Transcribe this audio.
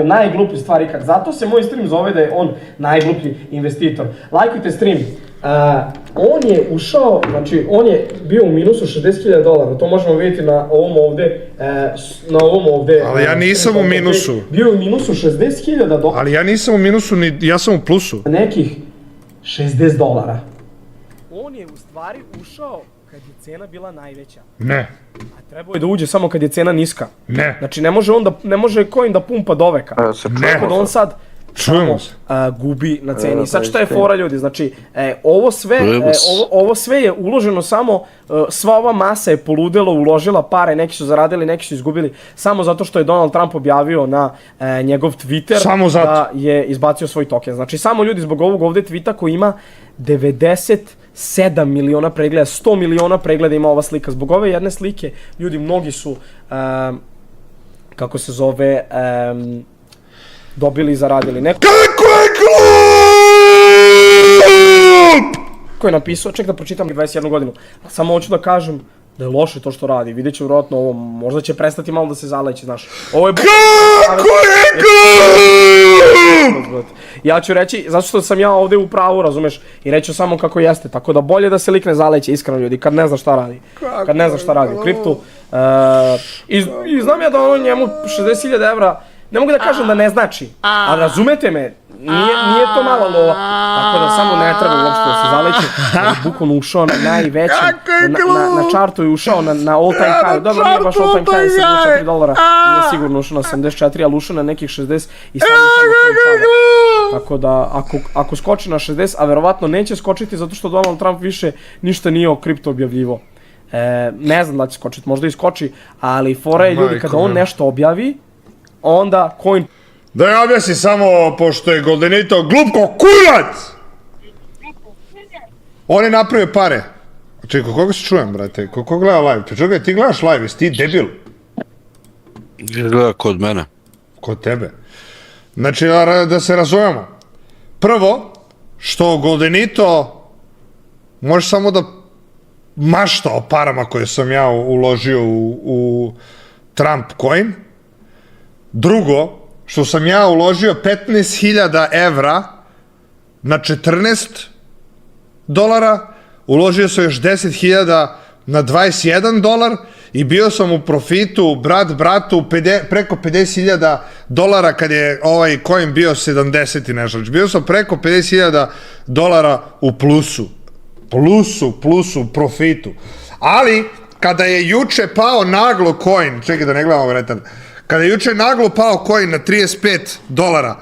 najgluplji stvari ikad. Zato se moj stream zove da je on najgluplji investitor. Lajkujte stream. On je ušao, znači on je bio u minusu $60.000, to možemo vidjeti na ovom ovde. Ali ja nisam u minusu. Bio je u minusu $60.000. Ali ja nisam u minusu, ja sam u plusu. Nekih $60. On je u stvari ušao kad je cena bila najveća. Ne. A trebao je da uđe samo kad je cena niska. Ne. Znači ne može coin da pumpa do veka. Ne. Tako da on sad gubi na ceni. Sad šta je fora, ljudi, znači ovo sve je uloženo samo, sva ova masa je poludela, uložila pare, neki su zaradili, neki su izgubili, samo zato što je Donald Trump objavio na njegov Twitter da je izbacio svoj token. Znači samo ljudi zbog ovog ovde tweeta koji ima 97 miliona pregleda, 100 miliona pregleda ima ova slika. Zbog ove jedne slike, ljudi, mnogi su, kako se zove, dobili i zaradili neko. Kako je glup! Ko je napisao, ček da pročitam 21 godinu. Samo hoću da kažem da je loše to što radi. Vidjet će vjerojatno ovo, možda će prestati malo da se zaleće, znaš. Ovo je... Kako je glup! Ja ću reći, zato što sam ja ovde u pravu, razumeš, i reću samo kako jeste. Tako da bolje da se lik ne zaleće, iskreno, ljudi, kad ne zna šta radi. Kad ne zna šta radi u kriptu. I znam ja da ono njemu 60.000 evra, ne mogu da kažem da ne znači, ali razumete me, nije to mala lova, tako da samo ne treba uopšte da se zaleće, ali bukvalno ušao na najvećem, na čartu je ušao na all time high, dobro nije baš all time high, $74, nije sigurno ušao na 74, ali ušao na nekih 60 i sad tako da ako skoči na 60, a verovatno neće skočiti zato što Donald Trump više ništa nije o kripto objavljivo. Ne znam da će skočiti, možda i skoči, ali fora je, ljudi, kada on nešto objavi, onda coin... Da je objasni samo, pošto je Goldenito glupko kurac! On je napravio pare. Čekaj, koga se čujem, brate? Ko gleda live? Čekaj, ti gledaš live, jesi ti debil? Gleda kod mene. Kod tebe. Znači, da se razumemo. Prvo, što Goldenito može samo da mašta o parama koje sam ja uložio u Trump coin. Drugo, što sam ja uložio 15.000 evra na $14, uložio sam još 10.000 na $21 i bio sam u profitu, brat bratu, preko $50.000 kad je ovaj coin bio 70 i nešto. Bio sam preko $50.000 u plusu, profitu. Ali, kada je juče pao naglo coin, čekaj da ne gledamo vretan, kada je juče naglo pao coin na $35,